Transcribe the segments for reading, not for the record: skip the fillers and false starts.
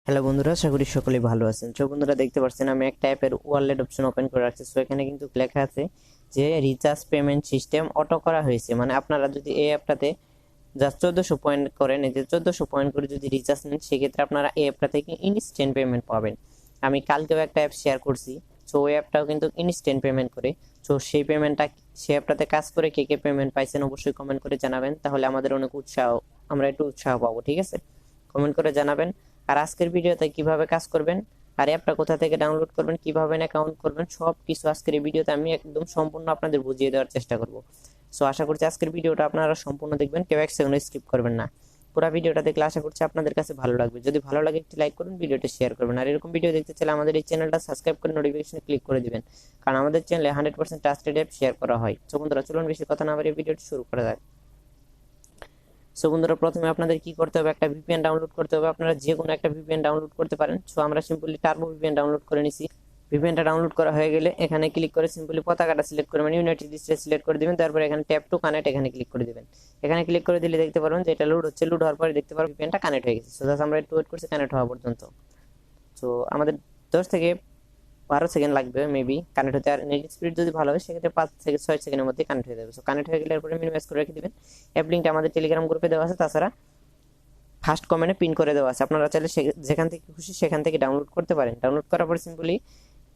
Hello বন্ধুরা, আশা করি সকলেই ভালো আছেন। তো বন্ধুরা, দেখতে পাচ্ছেন আমি একটা অ্যাপের ওয়ালেট অপশন ওপেন করে রাখছি। সো এখানে কিন্তু লেখা আছে যে রিচার্জ পেমেন্ট সিস্টেম অটো করা হয়েছে। মানে আপনারা যদি এই অ্যাপটাতে জাস্ট 1400 পয়েন্ট করেন, এই যে 1400 পয়েন্ট করে যদি রিচার্জ নেন, সেক্ষেত্রে আপনারা এই অ্যাপটা থেকে ইনস্ট্যান্ট পেমেন্ট পাবেন। আমি কালকেও একটা অ্যাপ শেয়ার করছি। সো ওই অ্যাপটাও কিন্তু ইনস্ট্যান্ট পেমেন্ট করে। সো সেই পেমেন্টটা, সেই অ্যাপটাতে কাজ করে কে কে পেমেন্ট পাইছেন অবশ্যই কমেন্ট করে জানাবেন, তাহলে আমাদের অনেক উৎসাহ, আমরা একটু উৎসাহ পাবো। ঠিক আছে, কমেন্ট করে জানাবেন। আর আজকের ভিডিওতে কিভাবে কাজ করবেন, আর অ্যাপটা কোথা থেকে ডাউনলোড করবেন, কিভাবে অ্যাকাউন্ট করবেন, সব কিছু আজকের এই ভিডিওতে আমি একদম সম্পূর্ণ আপনাদের বুঝিয়ে দেওয়ার চেষ্টা করব। সো আশা করছি আজকের ভিডিওটা আপনারা সম্পূর্ণ দেখবেন, কেউ এক সেকেন্ড স্কিপ করবেন না। পুরো ভিডিওটা দেখলে আশা করছি আপনাদের কাছে ভালো লাগবে। যদি ভালো লাগে একটি লাইক করুন, ভিডিওটা শেয়ার করবেন। আর এরকম ভিডিও দেখতে চাইলে আমাদের এই চ্যানেলটা সাবস্ক্রাইব করে নোটিফিকেশনে ক্লিক করে দিবেন, কারণ আমাদের চ্যানেলে 100% ট্রাস্টেড অ্যাপ শেয়ার করা হয়। তো বন্ধুরা, চলুন বেশি কথা না বাড়িয়ে ভিডিওটি শুরু করা যাক। সো বন্ধুরা, প্রথমে আপনাদের কি করতে হবে, একটা ভিপিএন ডাউনলোড করতে হবে। আপনারা যে কোনো একটা ভিপিএন ডাউনলোড করতে পারেন। সো আমরা সিম্পলি টার্বো ভিপিএন ডাউনলোড করে নিছি। ভিপিএনটা ডাউনলোড করা হয়ে গেলে এখানে ক্লিক করে সিম্পলি পতাকাটা সিলেক্ট করবেন, ইউনাইটেড স্টেট সিলেক্ট করে দিবেন। তারপরে এখানে ট্যাপ টু কানেক্ট এখানে ক্লিক করে দিবেন। এখানে ক্লিক করে দিলে দেখতে পারবেন যে এটা লোড হচ্ছে। লোড হওয়ার পরে দেখতে পারবেন ভিপিএনটা কানেক্ট হয়ে গেছে। সো জাস্ট আমরা একটু ওয়েট করছি কানেক্ট হওয়া পর্যন্ত। সো আমাদের 10 থেকে 12 সেকেন্ড লাগবে মেবি কানেক্ট হতে। আর নেট স্পিড যদি ভালো হয় সেক্ষেত্রে 5 থেকে 6 সেকেন্ডের মধ্যে কানেক্ট হয়ে যাবে। সো কানেক্ট হয়ে গেলে এরপরে মিনিমাইজ করে রেখে দিবেন। অ্যাপ লিঙ্কটা আমাদের টেলিগ্রাম গ্রুপে দেওয়া আছে, তাছাড়া ফার্স্ট কমেন্টে পিন করে দেওয়া আছে। আপনারা চাইলে যেখান থেকে খুশি সেখান থেকে ডাউনলোড করতে পারেন। ডাউনলোড করার পর সিম্পলি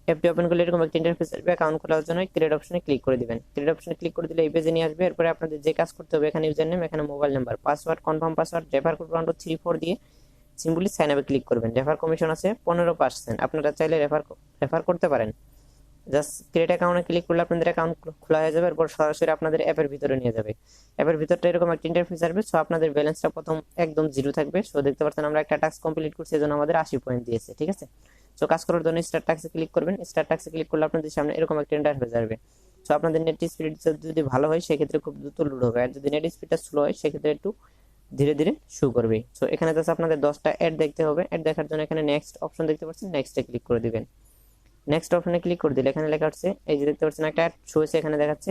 অ্যাপটি ওপেন করলে এরকম একটা ইন্টারফেস আসবে। অ্যাকাউন্ট খোলার জন্য ক্রিয়েট অপশনে ক্লিক করে দিবেন। ক্রিয়েট অপশনে ক্লিক করে দিলে এই পেজে নিয়ে আসবে। এরপরে আপনাদের যে কাজ করতে হবে, এখানে ইউজার নেম, এখানে mobile number, password, confirm password, refer code 1234 দিয়ে সিম্পলি সাইন আপে ক্লিক করবেন। রেফার কমিশন আছে 15%। আপনারা চাইলে রেফার করতে পারেন। জাস্ট ক্রিয়েট অ্যাকাউন্টে ক্লিক করলে আপনাদের অ্যাকাউন্ট খোলা হয়ে যাবে। এরপর সরাসরি আপনাদের অ্যাপের ভিতরে নিয়ে যাবে। অ্যাপের ভিতরটা এরকম একটা ইন্টারফেস আসবে। সো আপনাদের ব্যালেন্সটা প্রথম একদম জিরো থাকবে। সো দেখতে পাচ্ছেন আমরা একটা টাস্ক কমপ্লিট করছি, এজন্য আমাদের 80 পয়েন্ট দিয়েছে। ঠিক আছে, সো কাজ করার জন্য স্টার্ট টাস্কে ক্লিক করবেন। স্টার্ট টাস্কে ক্লিক করলে আপনাদের সামনে এরকম একটা ইন্টারফেস আসবে। সো আপনাদের নেট স্পিড যদি ভালো হয় সেক্ষেত্রে খুব দ্রুত লোড হবে, আর যদি নেট স্পিডটা স্লো হয় সেক্ষেত্রে একটু ধীরে ধীরে শো করবে। সো এখানে জাস্ট আপনাদের 10টা অ্যাড দেখতে হবে। অ্যাড দেখার জন্য এখানে নেক্সট অপশন দেখতে পাচ্ছেন, নেক্সটে ক্লিক করে দিবেন। নেক্সট অপশনে ক্লিক করে দিলে এখানে লেখা হচ্ছে, এই যে দেখতে পাচ্ছেন একটা অ্যাড শো হয়েছে, এখানে দেখাচ্ছে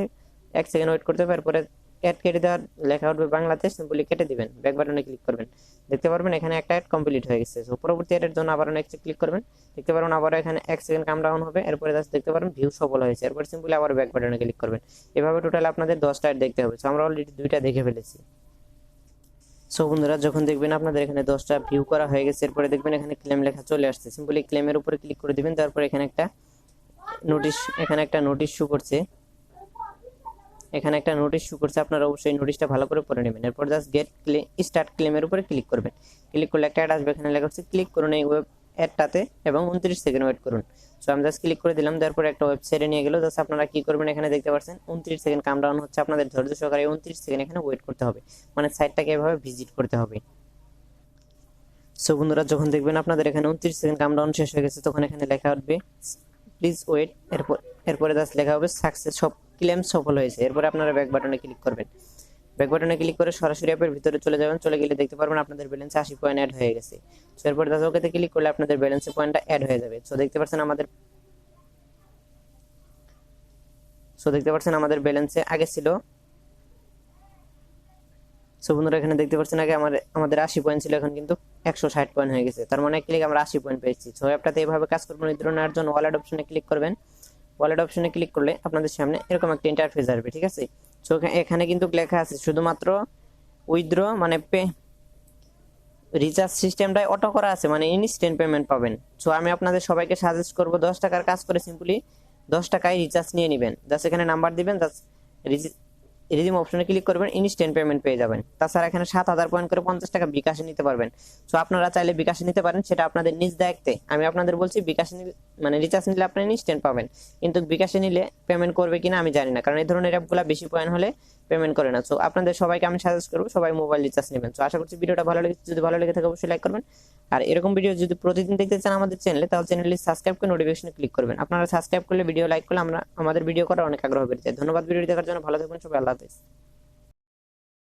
1 সেকেন্ড ওয়েট করতে হবে। এরপরে অ্যাড কেটে দেওয়ার লেখা উঠবে বাংলাদেশ, সিম্পলি কেটে দিবেন। ব্যাক বাটনে ক্লিক করবেন। দেখতে পারবেন এখানে একটা অ্যাড কমপ্লিট হয়ে গেছে। সো পরবর্তী অ্যাডের জন্য আবার নেক্সটে ক্লিক করবেন। দেখতে পারবেন আবার এখানে 1 সেকেন্ড কাম ডাউন হবে। এরপরে জাস্ট দেখতে পারবেন ভিউ সফল হয়েছে। এরপর সিম্পলি আবার ব্যাক বাটনে ক্লিক করবেন। এভাবে টোটাল আপনাদের 10টা অ্যাড দেখতে হবে। সো আমরা অলরেডি 2টা দেখে ফেলেছি। সো বন্ধুরা, যখন দেখবেন আপনাদের এখানে 10টা ভিউ করা হয়ে গেছে, এরপরে দেখবেন এখানে ক্লেম লেখা চলে আসছে। সিম্পলি ক্লেমের উপরে ক্লিক করে দিবেন। তারপর এখানে একটা নোটিশ, এখানে একটা নোটিশ শো করছে, এখানে একটা নোটিশ শো করছে। আপনারা অবশ্যই নোটিশটা ভালো করে পড়ে নেবেন। এরপর জাস্ট গেট স্টার্ট ক্লেমের উপরে ক্লিক করবেন। ক্লিক করলে একটা অ্যাড আসবে, এখানে লেখা হচ্ছে ক্লিক করুন এই ওয়েব অ্যাডটাতে এবং 29 সেকেন্ড ওয়েট করুন। সো আমি জাস্ট ক্লিক করে দিলাম। তারপর একটা ওয়েবসাইটে নিয়ে গেল। জাস্ট আপনারা কি করবেন, এখানে দেখতে পাচ্ছেন 29 সেকেন্ড কাম ডাউন হচ্ছে। আপনাদের ধৈর্য সহকারে 29 সেকেন্ড এখানে ওয়েট করতে হবে, মানে সাইটটাকে এভাবে ভিজিট করতে হবে। সো বন্ধুরা, যখন দেখবেন আপনাদের এখানে 29 সেকেন্ড কাম ডাউন শেষ হয়ে গেছে, তখন এখানে লেখা উঠবে প্লিজ ওয়েট। এরপরে জাস্ট লেখা হবে সাকসেস, সব ক্লেম সফল হয়েছে। এরপরে আপনারা ব্যাক বাটনে ক্লিক করবেন। ব্যাক বাটনে ক্লিক করে সরাসরি অ্যাপের ভিতরে চলে যাবেন। চলে গেলে দেখতে পারবেন আপনাদের ব্যালেন্সে 80 পয়েন্ট অ্যাড হয়ে গেছে। সো এরপরে জাস্ট ওকেতে ক্লিক করলে আপনাদের ব্যালেন্সে পয়েন্টটা অ্যাড হয়ে যাবে। সো দেখতে পাচ্ছেন আমাদের ব্যালেন্সে আগে ছিল। সো বন্ধুরা, এখানে দেখতে পাচ্ছেন আগে আমাদের 80 পয়েন্ট ছিল, এখন কিন্তু 160 পয়েন্ট হয়ে গেছে। তার মানে ক্লিক আমরা 80 পয়েন্ট পেয়েছি। সো অ্যাপটাতে এইভাবে কাজ করবেন। উইথড্র নেওয়ার জন্য ওয়ালেট অপশনে ক্লিক করবেন। ওয়ালেট অপশনে ক্লিক করলে আপনাদের সামনে এরকম একটা ইন্টারফেস আসবে। ঠিক আছে, সো এখানে কিন্তু লেখা আছে শুধুমাত্র উইথড্র মানে পে রিচার্জ সিস্টেমটাই অটো করা আছে, মানে ইনস্ট্যান্ট পেমেন্ট পাবেন। সো আমি আপনাদের সবাইকে সাজেস্ট করব 10 টাকার কাজ করে সিম্পলি 10 টাকায় রিচার্জ নিয়ে নেবেন। জাস্ট এখানে নাম্বার দিবেন, জাস্ট রিডিম অপশনে ক্লিক করবেন, ইনস্ট্যান্ট পেমেন্ট পেয়ে যাবেন। তাছাড়া এখানে 7000 পয়েন্ট করে 50 টাকা বিকাশে নিতে পারবেন। সো আপনারা চাইলে বিকাশে নিতে পারেন, সেটা আপনাদের নিজ দায়িত্বে। আমি আপনাদের বলছি বিকাশে মানে রিচার্জ নিলে আপনি ইনস্ট্যান্ট পাবেন, কিন্তু বিকাশে নিলে পেমেন্ট করবে কিনা আমি জানি না, কারণ এই ধরনের অ্যাপগুলো বেশি পয়েন্ট হলে পেমেন্ট করে না। সো আপনাদের সবাইকে আমি সাজেস্ট করবো সবাই মোবাইল রিচার্জ নেবেন। সো আশা করছি ভিডিওটা ভালো লেগেছে। যদি ভালো লেগে থাকে অবশ্যই লাইক করবেন। আর এরকম ভিডিও যদি প্রতিদিন দেখতে চান আমাদের চ্যানেলে, তাহলে চ্যানেলটি সাবস্ক্রাইব করে নোটিফিকেশনে ক্লিক করবেন। আপনারা সাবস্ক্রাইব করলে, ভিডিও লাইক করলে আমাদের ভিডিও করার অনেক আগ্রহ বেড়ে যায়। ধন্যবাদ ভিডিও দেখার জন্য। ভালো থাকবেন সবাই। আল্লাহ হাফেজ।